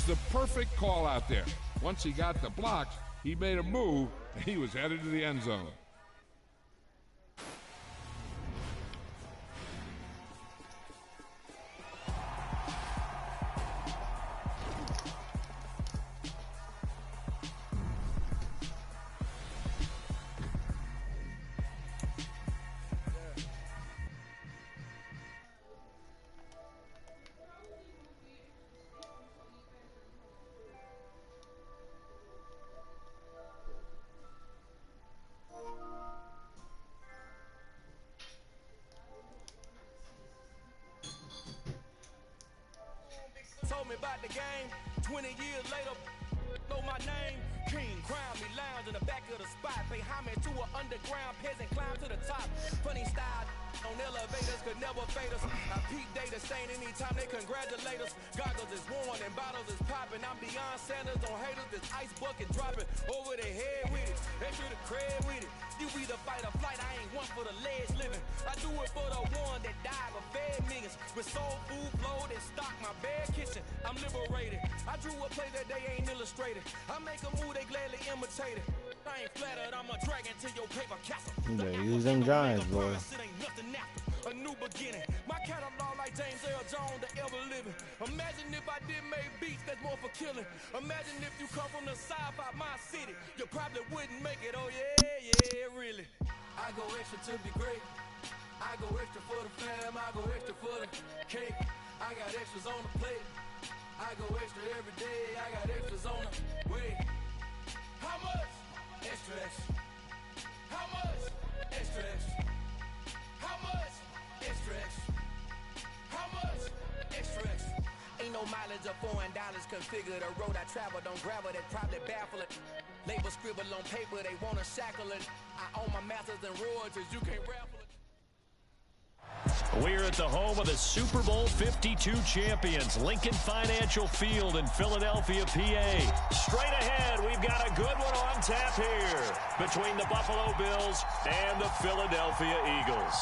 the perfect call out there. Once he got the blocks, he made a move, and he was headed to the end zone. Told me about the game, 20 years later, know my name. King, crown me, lounge in the back of the spot. Pay homage to an underground peasant, climb to the top. Funny style on elevators, could never fade us. I peep data stain anytime they congratulate us. Goggles is worn and bottles is popping. I'm beyond Sanders on haters, this ice bucket dropping over their head with it. Extra the cred with it. You either fight or flight, I ain't one for the ledge living. I do it for the one that died but fed millions. With soul food flowed and stocked my bare kitchen. I'm liberated. I drew a play that they ain't illustrated. I make a move, they gladly imitate it. I ain't flattered, I'm a dragon to your paper castle. Use them giants, boy. A new beginning. My catalog like James L. Jones, the ever living. Imagine if I did make beats that's more for killing. Imagine if you come from the south out my city. You probably wouldn't make it, oh yeah, really. I go extra to be great. I go extra for the fam, I go extra for the cake. I got extras on the plate. I go extra every day, I got extras on the way. How much? Extra, extra. How much? Extra, extra. How much? Extra, extra. How much? Extra, extra. Ain't no mileage of $4 configure the road I travel. Don't gravel, that probably baffle it. Label scribble on paper, they wanna shackle it. I own my masters and royalties, you can't raffle it. We're at the home of the Super Bowl 52 champions, Lincoln Financial Field in Philadelphia, PA. Straight ahead, we've got a good one on tap here between the Buffalo Bills and the Philadelphia Eagles.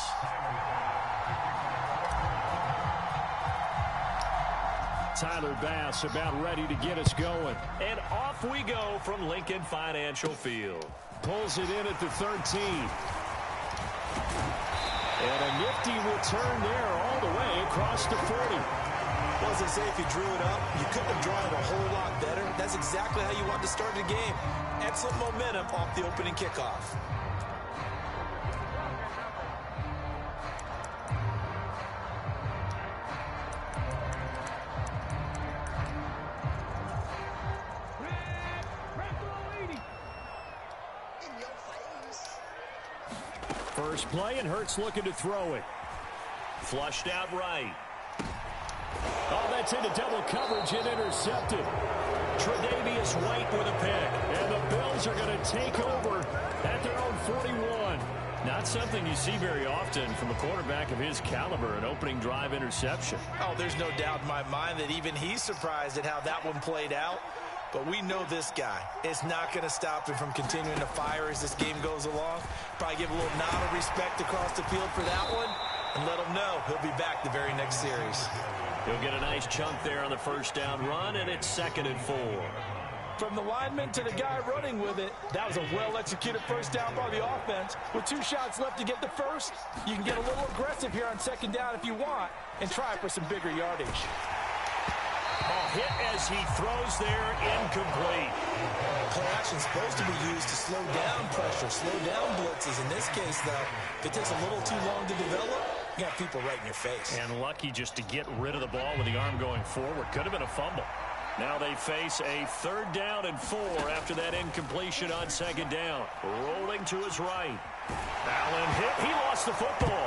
Tyler Bass about ready to get us going. And off we go from Lincoln Financial Field. Pulls it in at the 13. And a nifty return there all the way across the 40. Well, as I say, if you drew it up, you couldn't have drawn it a whole lot better. That's exactly how you want to start the game. Excellent momentum off the opening kickoff. First play, and Hurts looking to throw it. Flushed out right. Oh, that's into double coverage and intercepted. Tre'Davious White with a pick. And the Bills are going to take over at their own 41. Not something you see very often from a quarterback of his caliber, an opening drive interception. Oh, there's no doubt in my mind that even he's surprised at how that one played out. But we know this guy. It's not going to stop him from continuing to fire as this game goes along. Probably give a little nod of respect across the field for that one and let him know he'll be back the very next series. He'll get a nice chunk there on the first down run, and it's 2nd and 4. From the lineman to the guy running with it, that was a well-executed first down by the offense. With 2 shots left to get the first, you can get a little aggressive here on 2nd down if you want and try for some bigger yardage. Hit as he throws there, incomplete. Play action is supposed to be used to slow down pressure, slow down blitzes. In this case, though, if it takes a little too long to develop, you got people right in your face. And lucky just to get rid of the ball with the arm going forward. Could have been a fumble. Now they face a 3rd down and 4 after that incompletion on 2nd down. Rolling to his right. Allen hit. He lost the football.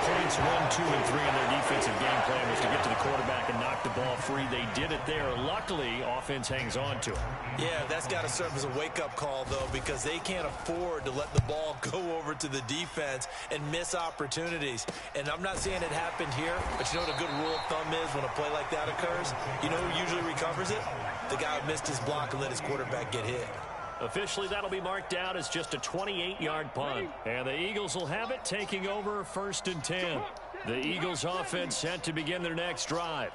Points 1, 2, and 3 in their defensive game plan was to get to the quarterback and knock the ball free. They did it there. Luckily, offense hangs on to it. Yeah, that's got to serve as a wake-up call, though, because they can't afford to let the ball go over to the defense and miss opportunities. And I'm not saying it happened here, but you know what a good rule of thumb is when a play like that occurs? You know who usually recovers it? The guy who missed his block and let his quarterback get hit. Officially, that'll be marked out as just a 28-yard punt. And the Eagles will have it, taking over 1st and 10. The Eagles offense set to begin their next drive.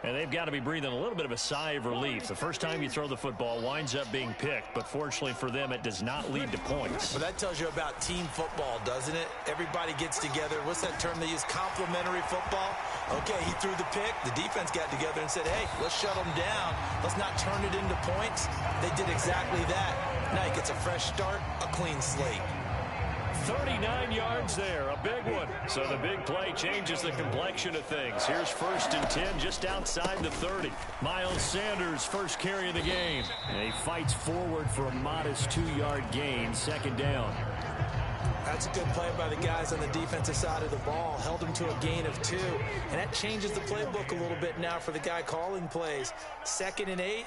And they've got to be breathing a little bit of a sigh of relief. The first time you throw the football winds up being picked, but fortunately for them, it does not lead to points. Well, that tells you about team football, doesn't it? Everybody gets together. What's that term they use? Complementary football? Okay, he threw the pick. The defense got together and said, hey, let's shut them down. Let's not turn it into points. They did exactly that. Now he gets a fresh start, a clean slate. 39 yards there, a big one. So the big play changes the complexion of things. Here's 1st and 10 just outside the 30. Miles Sanders, first carry of the game. And he fights forward for a modest 2-yard gain, 2nd down. That's a good play by the guys on the defensive side of the ball. Held him to a gain of 2. And that changes the playbook a little bit now for the guy calling plays. 2nd and 8.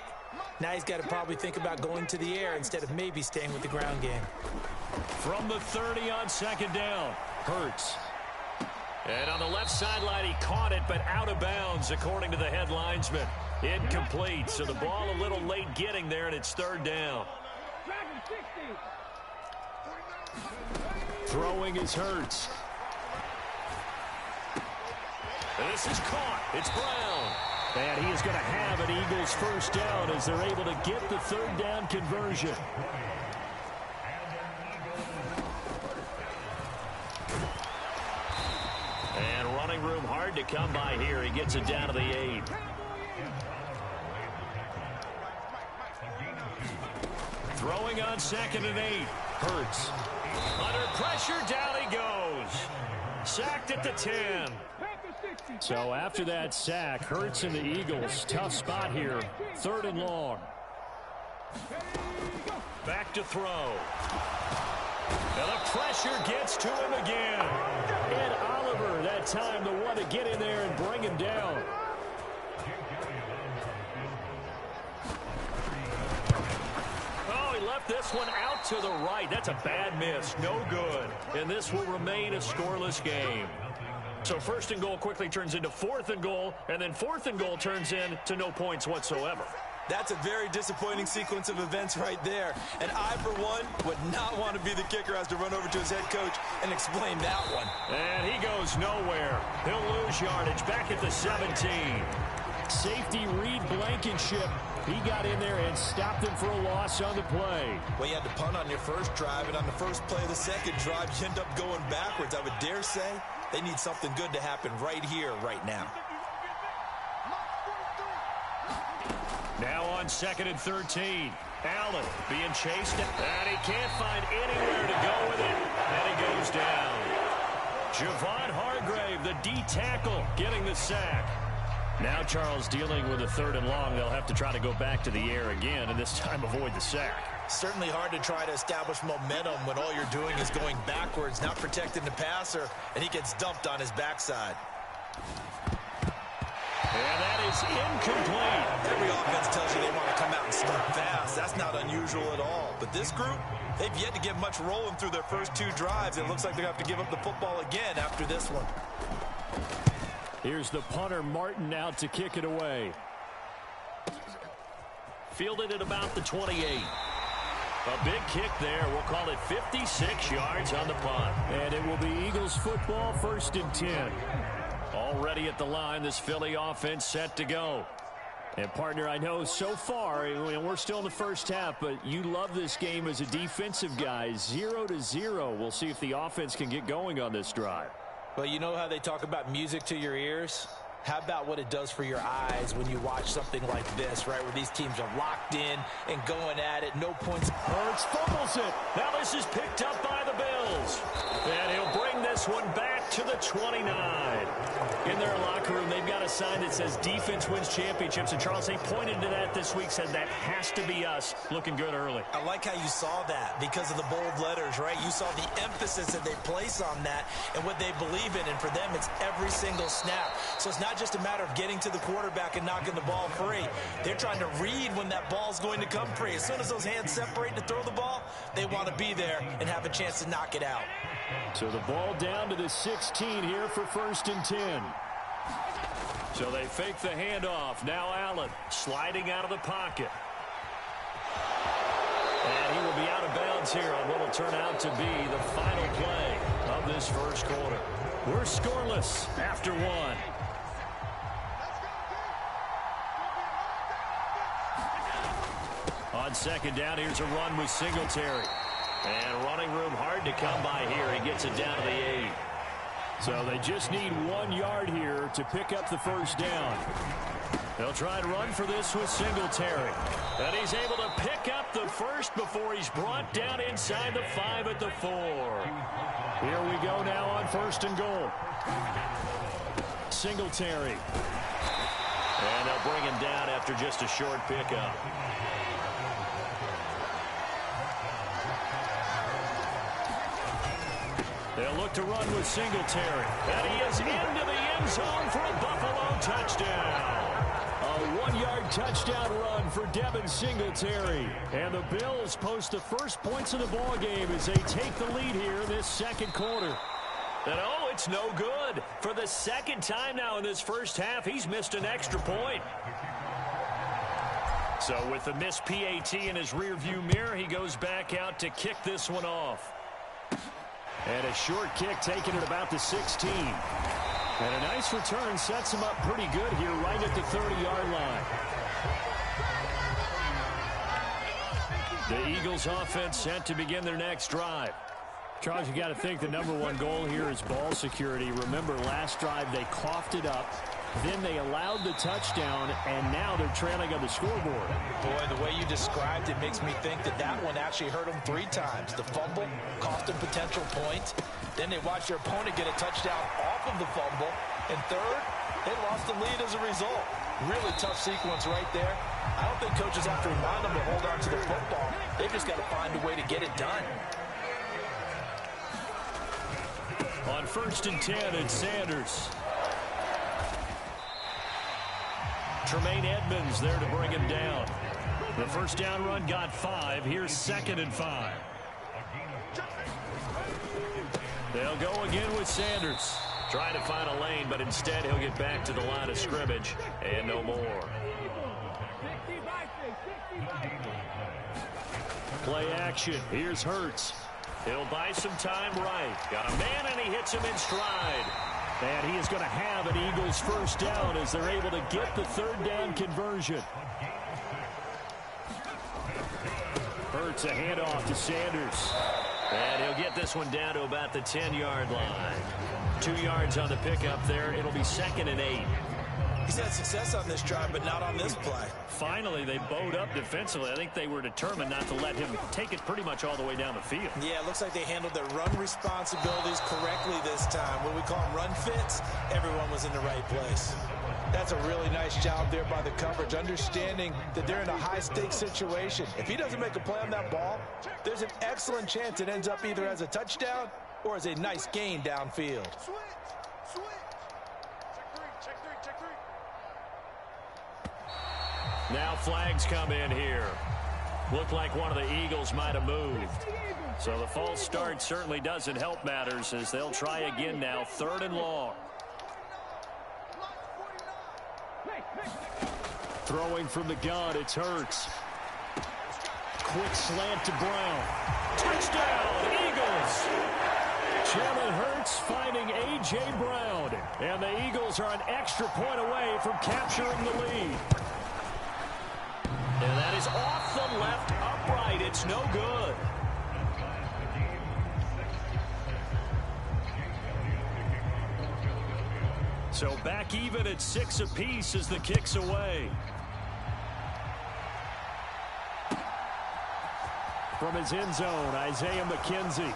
Now he's got to probably think about going to the air instead of maybe staying with the ground game. From the 30 on 2nd down, Hurts. And on the left sideline, he caught it, but out of bounds, according to the head linesman. Incomplete, so the ball a little late getting there, and it's 3rd down. Throwing is Hurts. This is caught. It's Brown. And he is going to have an Eagles first down as they're able to get the 3rd down conversion. And running room hard to come by here. He gets it down to the 8. Throwing on 2nd and 8. Hurts. Under pressure, down he goes. Sacked at the 10. So after that sack, Hurts and the Eagles, tough spot here. 3rd and long. Back to throw. And the pressure gets to him again. Ed Oliver, that time the one to get in there and bring him down. Oh, he left this one out to the right. That's a bad miss. No good. And this will remain a scoreless game. So 1st and goal quickly turns into 4th and goal, and then 4th and goal turns into no points whatsoever. That's a very disappointing sequence of events right there. And I, for one, would not want to be the kicker as to run over to his head coach and explain that one. And he goes nowhere. He'll lose yardage back at the 17. Safety Reed Blankenship. He got in there and stopped him for a loss on the play. Well, you had to punt on your first drive, and on the first play of the second drive, you end up going backwards. I would dare say they need something good to happen right here, right now. Now on 2nd and 13. Allen being chased, and he can't find anywhere to go with it, and he goes down. Javon Hargrave, the D tackle, getting the sack. Now Charles dealing with a 3rd and long. They'll have to try to go back to the air again, and this time avoid the sack. Certainly hard to try to establish momentum when all you're doing is going backwards, not protecting the passer, and he gets dumped on his backside. And that is incomplete. Every offense tells you they want to come out and start fast. That's not unusual at all. But this group, they've yet to get much rolling through their first 2 drives. It looks like they have to give up the football again after this one. Here's the punter, Martin, out to kick it away. Fielded at about the 28. A big kick there. We'll call it 56 yards on the punt. And it will be Eagles football, 1st and 10. Already at the line, this Philly offense set to go. And, partner, I know so far, and we're still in the first half, but you love this game as a defensive guy. 0-0. We'll see if the offense can get going on this drive. Well, you know how they talk about music to your ears? How about what it does for your eyes when you watch something like this, right, where these teams are locked in and going at it, no points. Hurts fumbles it. Now this is picked up by the Bills. And he'll bring this one back to the 29. In their locker room, they've got a sign that says defense wins championships. And Charles, they pointed to that this week, said that has to be us. Looking good early. I like how you saw that because of the bold letters, right? You saw the emphasis that they place on that and what they believe in. And for them, it's every single snap. So it's not just a matter of getting to the quarterback and knocking the ball free. They're trying to read when that ball's going to come free. As soon as those hands separate to throw the ball, they want to be there and have a chance to knock it out. So the ball down to the 16 here for 1st and 10. So they fake the handoff. Now Allen sliding out of the pocket. And he will be out of bounds here on what will turn out to be the final play of this first quarter. We're scoreless after 1. On second down, here's a run with Singletary. And running room hard to come by here. He gets it down to the 8. So they just need 1 yard here to pick up the first down. They'll try and run for this with Singletary. And he's able to pick up the first before he's brought down inside the 5 at the 4. Here we go now on 1st and goal. Singletary. And they'll bring him down after just a short pickup. They'll look to run with Singletary. And he is into the end zone for a Buffalo touchdown. A 1-yard touchdown run for Devin Singletary. And the Bills post the first points of the ball game as they take the lead here in this second quarter. And oh, it's no good. For the second time now in this first half, he's missed an extra point. So with the missed PAT in his rearview mirror, he goes back out to kick this one off. And a short kick taken at about the 16. And a nice return sets him up pretty good here right at the 30-yard line. The Eagles offense set to begin their next drive. Charles, you got to think the #1 goal here is ball security. Remember, last drive they coughed it up. Then they allowed the touchdown, and now they're trailing on the scoreboard. Boy, the way you described it makes me think that that one actually hurt them 3 times. The fumble cost them potential points. Then they watched their opponent get a touchdown off of the fumble. And third, they lost the lead as a result. Really tough sequence right there. I don't think coaches have to remind them to hold on to the football. They've just got to find a way to get it done. On 1st and 10, it's Sanders. Tremaine Edmonds there to bring him down. The first down run got 5. Here's 2nd and 5. They'll go again with Sanders. Trying to find a lane, but instead he'll get back to the line of scrimmage and no more. Play action. Here's Hurts. He'll buy some time right. Got a man, and he hits him in stride. And he is going to have an Eagles first down as they're able to get the 3rd down conversion. Hurts a handoff to Sanders. And he'll get this one down to about the 10-yard line. 2 yards on the pickup there. It'll be 2nd and 8. He's had success on this drive, but not on this play. Finally, they bowed up defensively. I think they were determined not to let him take it pretty much all the way down the field. Yeah, it looks like they handled their run responsibilities correctly this time. What we call them run fits, everyone was in the right place. That's a really nice job there by the coverage, understanding that they're in a high-stakes situation. If he doesn't make a play on that ball, there's an excellent chance it ends up either as a touchdown or as a nice gain downfield. Now flags come in here. Looked like one of the Eagles might have moved. So the false start certainly doesn't help matters as they'll try again now. 3rd and long. Throwing from the gun, it's Hurts. Quick slant to Brown. Touchdown, Eagles! Jalen Hurts finding A.J. Brown. And the Eagles are an extra point away from capturing the lead. And that is off the left upright. It's no good. So back even at 6 apiece as the kick's away. From his end zone, Isaiah McKenzie.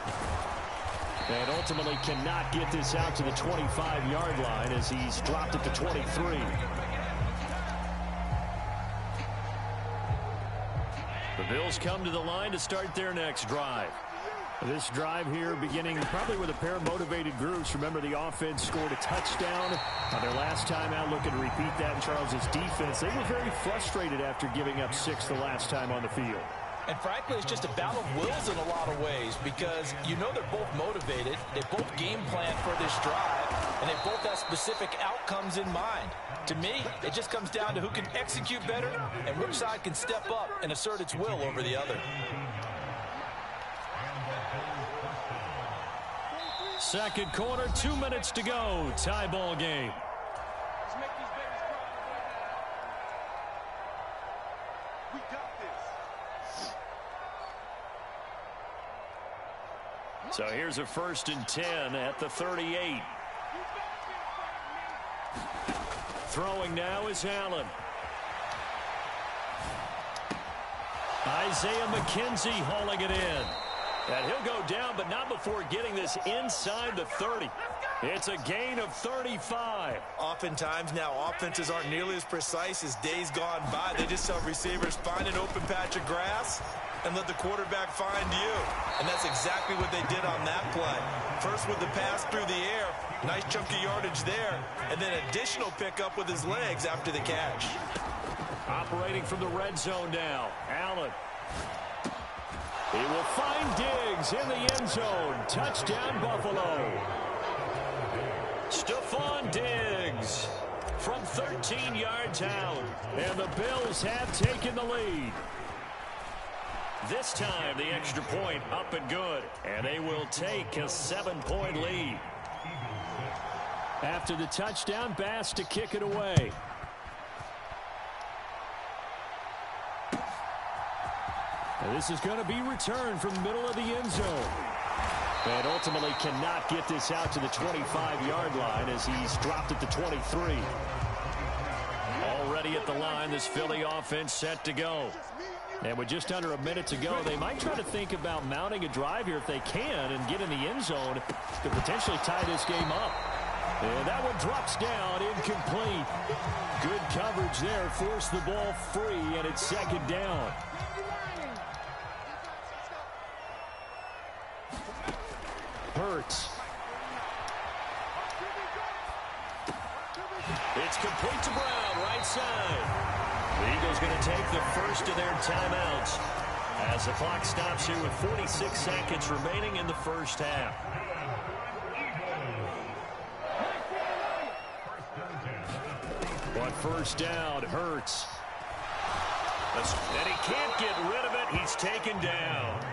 And ultimately cannot get this out to the 25-yard line as he's dropped at the 23. The Bills come to the line to start their next drive. This drive here beginning probably with a pair of motivated groups. Remember, the offense scored a touchdown on their last time out. Looking to repeat that in Charles's defense. They were very frustrated after giving up 6 the last time on the field. And frankly, it's just a battle of wills in a lot of ways because you know they're both motivated. They both game plan for this drive, and they both have specific outcomes in mind. To me, it just comes down to who can execute better and which side can step up and assert its will over the other. Second quarter, 2 minutes to go. Tie ball game. So here's a 1st and 10 at the 38. Throwing now is Allen. Isaiah McKenzie hauling it in. And he'll go down, but not before getting this inside the 30. It's a gain of 35. Oftentimes now, offenses aren't nearly as precise as days gone by. They just tell receivers, find an open patch of grass and let the quarterback find you. And that's exactly what they did on that play. First with the pass through the air, nice chunk of yardage there, and then additional pickup with his legs after the catch. Operating from the red zone now, Allen. He will find Diggs in the end zone. Touchdown, Buffalo. Stephon Diggs from 13 yards out. And the Bills have taken the lead. This time, the extra point up and good. And they will take a 7-point lead. After the touchdown, Bass to kick it away. And this is going to be returned from the middle of the end zone. And ultimately cannot get this out to the 25-yard line as he's dropped at the 23. Already at the line, this Philly offense set to go. And with just under a minute to go, they might try to think about mounting a drive here if they can and get in the end zone to potentially tie this game up. And that one drops down, incomplete. Good coverage there, forced the ball free, and it's 2nd down. Hurts. It's complete to Brown, right side. The Eagles going to take the first of their timeouts as the clock stops here with 46 seconds remaining in the first half. On 1st down, Hurts. And he can't get rid of it. He's taken down.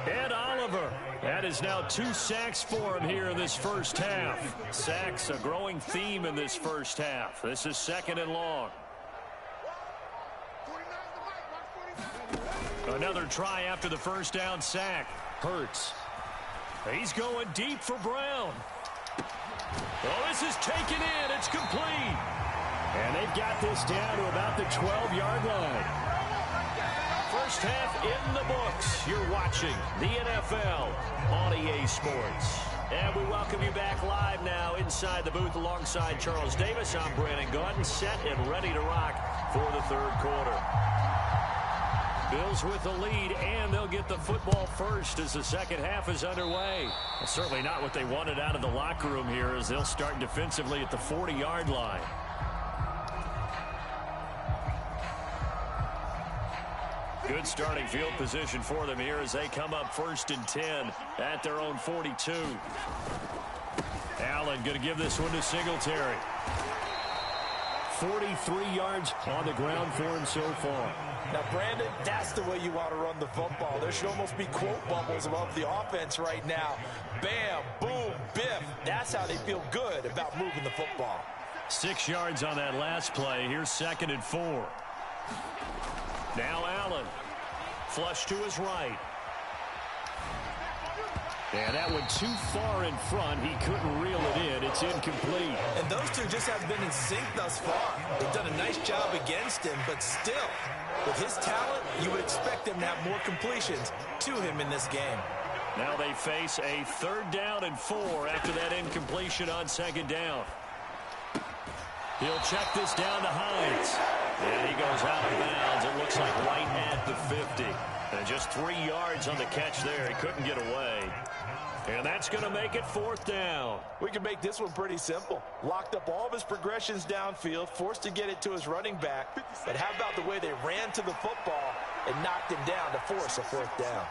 Ed Oliver. That is now 2 sacks for him here in this first half. Sacks, a growing theme in this first half. This is 2nd and long. Another try after the first down sack. Hurts. He's going deep for Brown. Oh, this is taken in. It's complete. And they've got this down to about the 12-yard line. First half in the books. You're watching the NFL on EA Sports. And we welcome you back live now inside the booth alongside Charles Davis. I'm Brandon Gordon, set and ready to rock for the 3rd quarter. Bills with the lead, and they'll get the football first as the second half is underway. Well, certainly not what they wanted out of the locker room here as they'll start defensively at the 40-yard line. Good starting field position for them here as they come up 1st and 10 at their own 42. Allen going to give this one to Singletary. 43 yards on the ground for him so far. Now, Brandon, that's the way you want to run the football. There should almost be quote bubbles above the offense right now. Bam, boom, biff. That's how they feel good about moving the football. 6 yards on that last play. Here's 2nd and 4. Now Allen. Flush to his right. And that one too far in front. He couldn't reel it in. It's incomplete. And those two just haven't been in sync thus far. They've done a nice job against him, but still, with his talent, you would expect them to have more completions to him in this game. Now they face a 3rd down and 4 after that incompletion on 2nd down. He'll check this down to Hines. And he goes out of bounds. It looks like right at the 50. And just 3 yards on the catch there. He couldn't get away. And that's going to make it 4th down. We can make this one pretty simple. Locked up all of his progressions downfield, forced to get it to his running back. But how about the way they ran to the football and knocked him down to force a 4th down?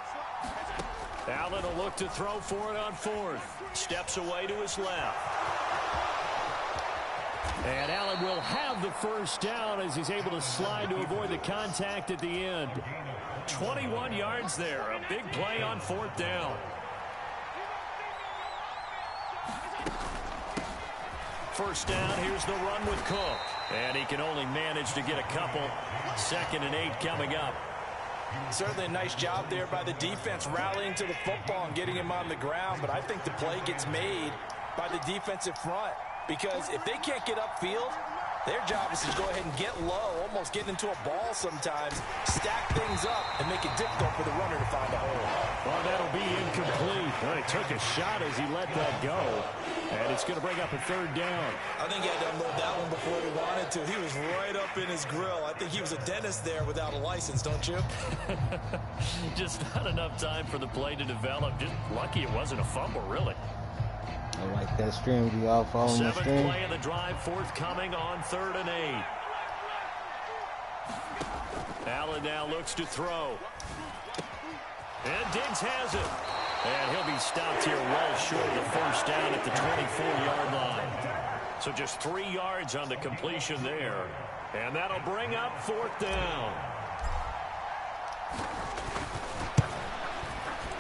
Allen will look to throw for it on 4th. Steps away to his left. And Allen will have the first down as he's able to slide to avoid the contact at the end. 21 yards there. A big play on 4th down. First down, here's the run with Cook. And he can only manage to get a couple. 2nd and 8 coming up. Certainly a nice job there by the defense rallying to the football and getting him on the ground, but I think the play gets made by the defensive front because if they can't get upfield, their job is to go ahead and get low, almost get into a ball sometimes, stack things up, and make it difficult for the runner to find a hole. Well, that'll be incomplete. Well, he took a shot as he let that go, and it's going to bring up a third down. I think he had to unload that one before he wanted to. He was right up in his grill. I think he was a dentist there without a license, don't you? Just not enough time for the play to develop. Just lucky it wasn't a fumble, really. I like that stream. We all following the stream. Seventh play of the drive forthcoming on 3rd and 8. Allen now looks to throw. And Diggs has it. And he'll be stopped here well short of the first down at the 24-yard line. So just 3 yards on the completion there. And that'll bring up 4th down.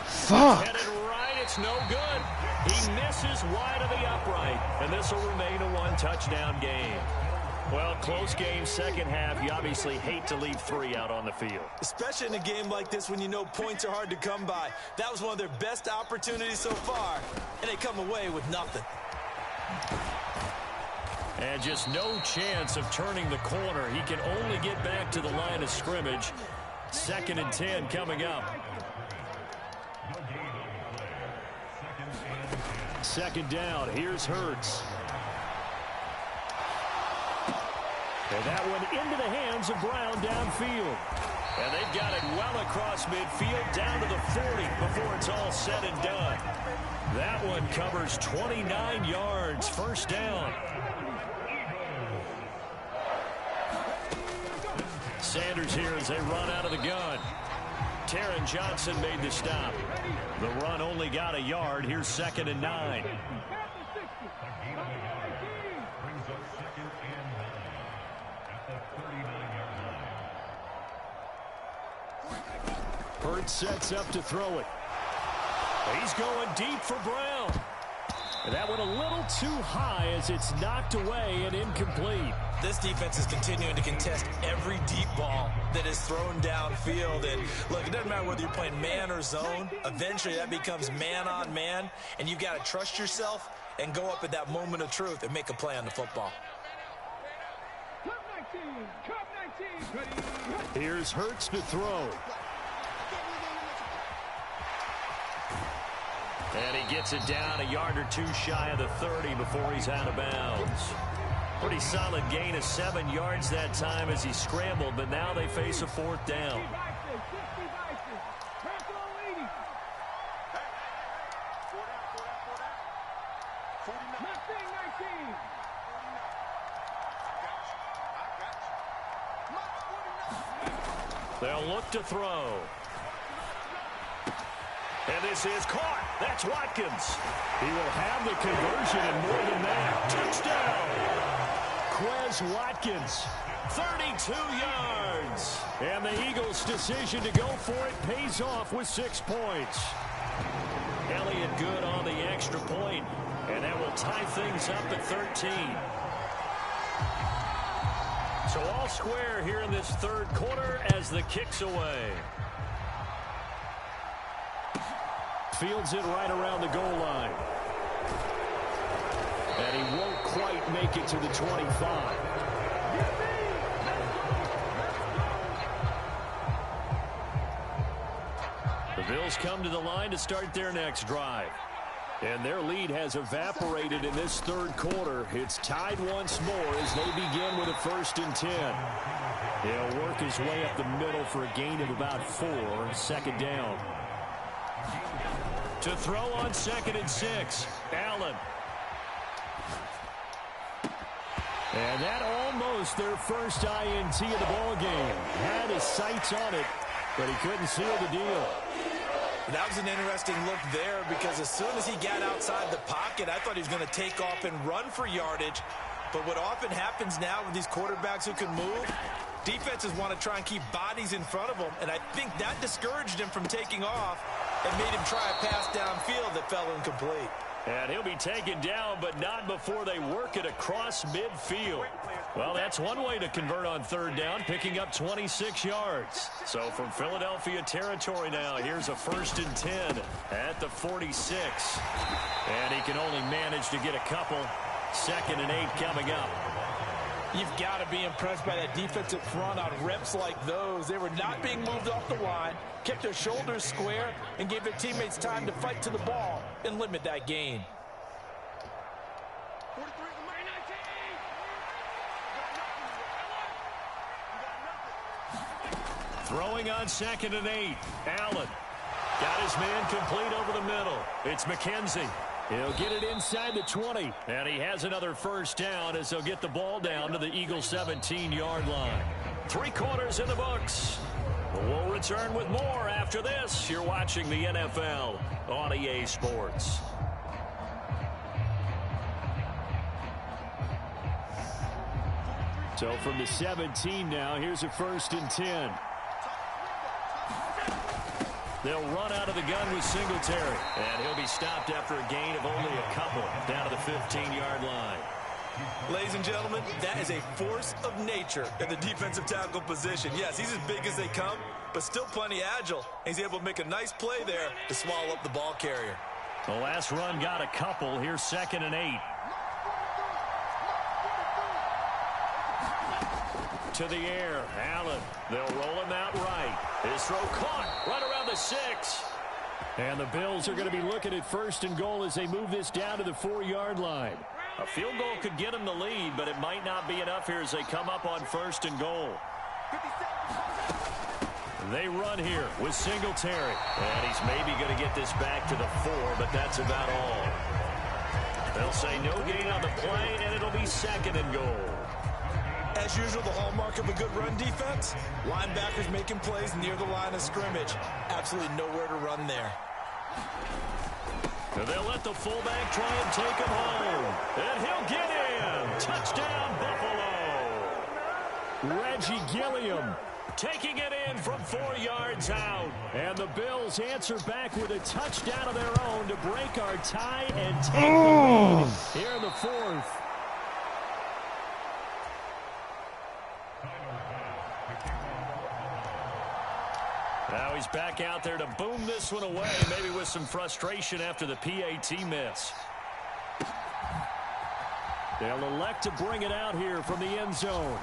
Fuck! Headed right, it's no good. He misses wide of the upright, and this will remain a 1-touchdown game. Well, close game, second half. You obviously hate to leave 3 out on the field. Especially in a game like this when you know points are hard to come by. That was one of their best opportunities so far, and they come away with nothing. And just no chance of turning the corner. He can only get back to the line of scrimmage. 2nd and 10 coming up. 2nd down. Here's Hurts. And that one into the hands of Brown downfield. And they've got it well across midfield down to the 40 before it's all said and done. That one covers 29 yards. First down. Sanders here as they run out of the gun. Taron Johnson made the stop. The run only got a yard. Here's 2nd and 9. Hurts sets up to throw it. He's going deep for Brown. That one a little too high as it's knocked away and incomplete. This defense is continuing to contest every deep ball that is thrown downfield. And look, it doesn't matter whether you're playing man or zone. Eventually that becomes man on man, and you've got to trust yourself and go up at that moment of truth and make a play on the football. Here's Hurts to throw. And he gets it down a yard or 2 shy of the 30 before he's out of bounds. Pretty solid gain of 7 yards that time as he scrambled, but now they face a 4th down. They'll look to throw. And this is caught. That's Watkins. He will have the conversion and more than that. Touchdown. Quez Watkins, 32 yards. And the Eagles' decision to go for it pays off with 6 points. Elliott good on the extra point, and that will tie things up at 13. So all square here in this 3rd quarter as the kick's away. Fields it right around the goal line. And he won't quite make it to the 25. The Bills come to the line to start their next drive. And their lead has evaporated in this 3rd quarter. It's tied once more as they begin with a 1st and 10. He'll work his way up the middle for a gain of about 4. 2nd down. To throw on 2nd and 6. Allen. And that almost their first INT of the ball game. Had his sights on it, but he couldn't seal the deal. That was an interesting look there because as soon as he got outside the pocket, I thought he was going to take off and run for yardage. But what often happens now with these quarterbacks who can move, defenses want to try and keep bodies in front of them, and I think that discouraged him from taking off and made him try a pass downfield that fell incomplete. And he'll be taken down, but not before they work it across midfield. Well, that's one way to convert on third down, picking up 26 yards. So from Philadelphia territory now, here's a 1st and 10 at the 46. And he can only manage to get a couple. 2nd and 8 coming up. You've got to be impressed by that defensive front on reps like those. They were not being moved off the line, kept their shoulders square, and gave their teammates time to fight to the ball and limit that gain. Throwing on 2nd and 8. Allen got his man complete over the middle. It's McKenzie. He'll get it inside the 20. And he has another 1st down as he'll get the ball down to the Eagles' 17-yard line. 3 quarters in the books. We'll return with more after this. You're watching the NFL on EA Sports. So from the 17 now, here's a 1st and 10. They'll run out of the gun with Singletary. And he'll be stopped after a gain of only a couple down to the 15-yard line. Ladies and gentlemen, that is a force of nature in the defensive tackle position. Yes, he's as big as they come, but still plenty agile. He's able to make a nice play there to swallow up the ball carrier. The last run got a couple. Here's 2nd and 8. To the air. Allen. They'll roll him out right. His throw caught right around the 6. And the Bills are going to be looking at 1st and goal as they move this down to the 4-yard line. A field goal could get them the lead, but it might not be enough here as they come up on 1st and goal. They run here with Singletary. And he's maybe going to get this back to the 4, but that's about all. They'll say no gain on the play, and it'll be 2nd and goal. As usual, the hallmark of a good run defense, linebackers making plays near the line of scrimmage. Absolutely nowhere to run there. They'll let the fullback try and take him home. And he'll get in. Touchdown, Buffalo. Reggie Gilliam taking it in from 4 yards out. And the Bills answer back with a touchdown of their own to break our tie and take the lead here in the 4th. Now he's back out there to boom this one away, maybe with some frustration after the PAT miss. They'll elect to bring it out here from the end zone.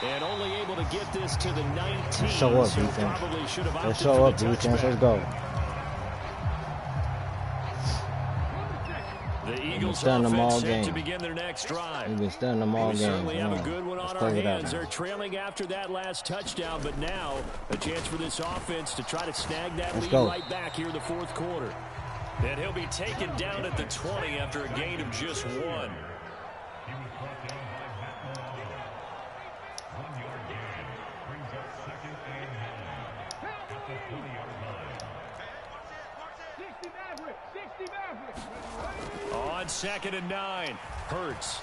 And only able to get this to the 19. Show up, so defense. probably should have opted Let's show up, for the defense. touchback. Let's go. The Eagles done them all offense set game. to begin their next drive. We've been studying them all We game. certainly have a good one on our hands. They're Now. trailing after that last touchdown, but now a chance for this offense to try to snag that Let's lead go. right back here in the 4th quarter. And he'll be taken down at the 20 after a gain of just 1. On 2nd and 9, Hurts.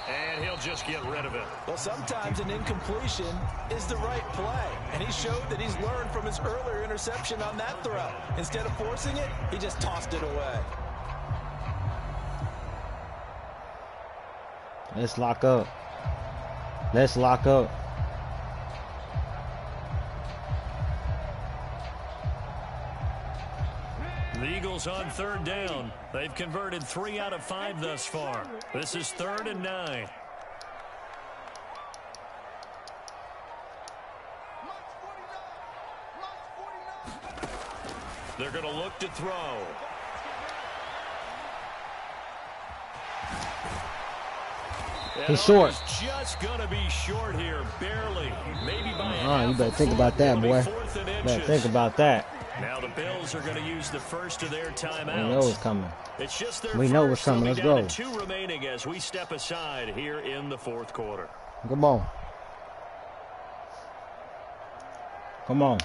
And he'll just get rid of it. Well, sometimes an incompletion is the right play, and he showed that he's learned from his earlier interception on that throw. Instead of forcing it, he just tossed it away. Let's lock up. Let's lock up. The Eagles on 3rd down. They've converted 3 out of 5 thus far. This is 3rd and 9. They're going to look to throw. He's short. Just going to be short here, barely. Maybe by a You half better a think foot. about that, It'll be boy. 4th and Better inches. think about that. Now the Bills are going to use the first of their timeouts. We know it's coming. It's just their We know what's first. coming. They'll Let's be down go. to 2 remaining as we step aside here in the 4th quarter. Come on. Come on.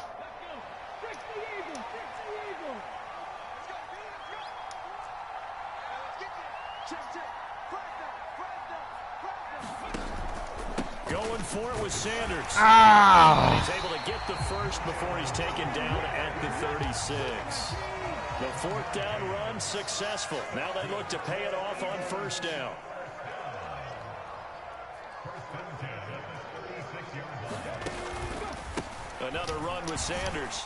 Going for it with Sanders. Ah! He's able to get the first before he's taken down at the 36. The 4th down run successful. Now they look to pay it off on 1st down. Another run with Sanders.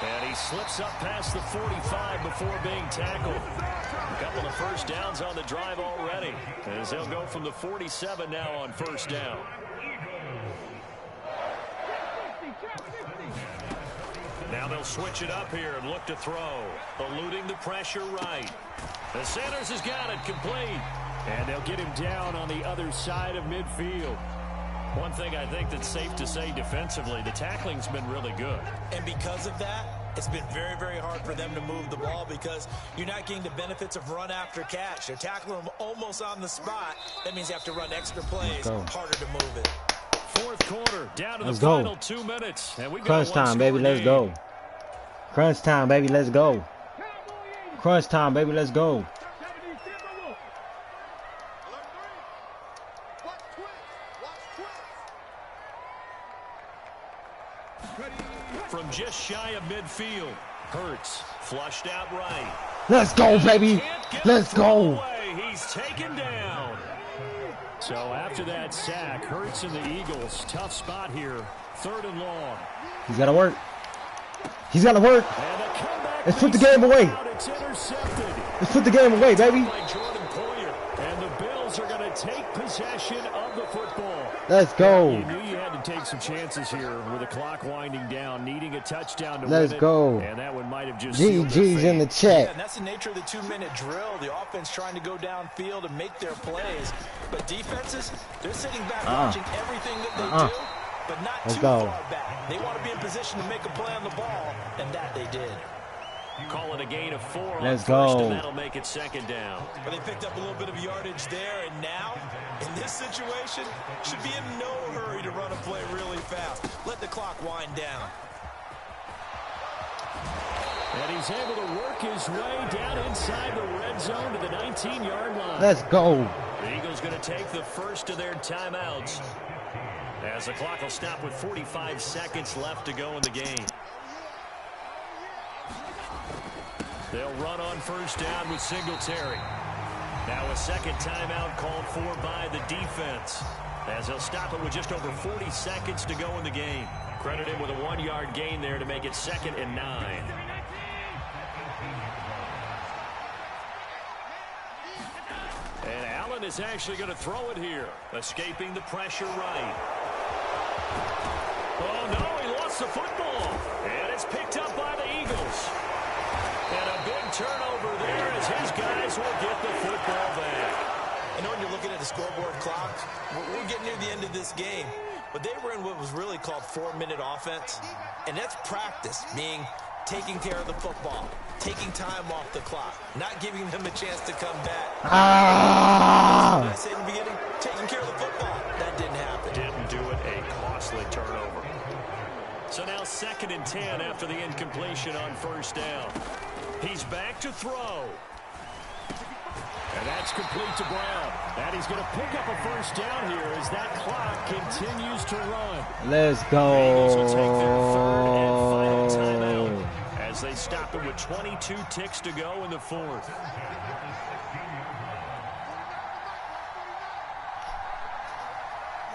And he slips up past the 45 before being tackled. A couple of 1st downs on the drive already, as they'll go from the 47 now on 1st down. Now they'll switch it up here and look to throw. Eluding the pressure right. And Sanders has got it complete. And they'll get him down on the other side of midfield. One thing I think that's safe to say defensively, the tackling's been really good. And because of that, it's been very, very hard for them to move the ball because you're not getting the benefits of run after catch. They're tackling them almost on the spot. That means you have to run extra plays, harder to move it. 4th quarter, down to the final 2 minutes. And we've got crunch time, baby. Let's go. Crunch time, baby. Let's go. Crunch time, baby. Let's go. From just shy of midfield, Hurts flushed out right. Let's go, baby. Let's go. He's taken down. So after that sack, Hurts and the Eagles, tough spot here. 3rd and long. He's got to work. He's got to work. Let's put the game away. It's intercepted. Let's put the game away, baby. And the Bills are going to take possession of the football. Let's go. You knew you had to take some chances here with the clock winding down, needing a touchdown to Let's win it. go. And that one might have just GG's in the chat. Yeah, and that's the nature of the 2-minute drill. The offense trying to go downfield and make their plays. But defenses, they're sitting back watching everything that they do, but not too far back. They want to be in position to make a play on the ball, and that they did. Call it a gain of 4 Let's on 1st, go. and that'll make it 2nd down. But they picked up a little bit of yardage there, and now, in this situation, should be in no hurry to run a play really fast. Let the clock wind down. And he's able to work his way down inside the red zone to the 19-yard line. Let's go. The Eagles going to take the first of their timeouts, as the clock will stop with 45 seconds left to go in the game. They'll run on 1st down with Singletary. Now a 2nd timeout called for by the defense, as they'll stop it with just over 40 seconds to go in the game. Credit him with a 1-yard gain there to make it 2nd and 9. And Allen is actually going to throw it here, escaping the pressure right. Oh, no, he lost the football. And it's picked up by the Eagles. And a big turnover there as his guys will get the football back. I know when you're looking at the scoreboard clock, we're getting near the end of this game, but they were in what was really called 4-minute offense, and that's practice, meaning taking care of the football, taking time off the clock, not giving them a chance to come back. What I said in the beginning, taking care of the football. That didn't happen. Didn't do it, a costly turnover. So now 2nd and 10 after the incompletion on 1st down. He's back to throw. And that's complete to Brown. And he's going to pick up a 1st down here as that clock continues to run. Let's go. The Eagles will take their 3rd and final timeout as they stop it with 22 ticks to go in the 4th.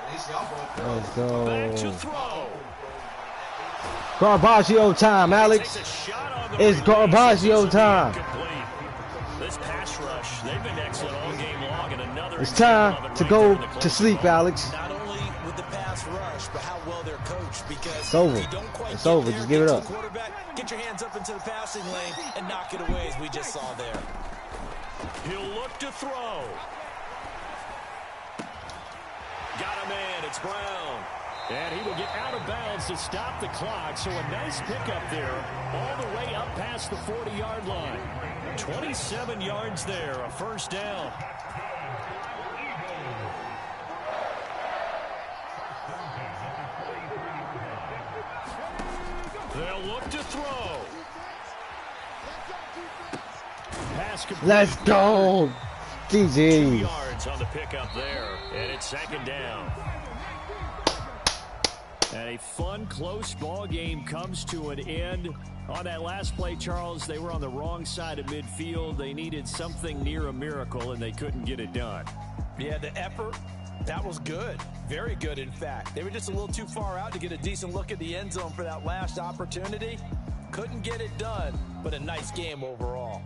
Let's go. Back to throw. Garbaggio time, Alex. It's Garbaggio time. This pass rush, they've been excellent all game long, and another. It's time to go to sleep, Alex. Not only with the pass rush, but how well they're coached. Because it's over. if you don't quite it's over. There, just give it up. Get your hands up into the passing lane and knock it away, as we just saw there. He'll look to throw. Got a man. It's Brown. And he will get out of bounds to stop the clock. So a nice pickup there all the way up past the 40-yard line. 27 yards there, a 1st down. They'll look to throw. Pass complete. Let's go. GG. 2 yards on the pickup there, and it's 2nd down. And a fun, close ball game comes to an end. On that last play, Charles, they were on the wrong side of midfield. They needed something near a miracle, and they couldn't get it done. Yeah, the effort, that was good. Very good, in fact. They were just a little too far out to get a decent look at the end zone for that last opportunity. Couldn't get it done, but a nice game overall.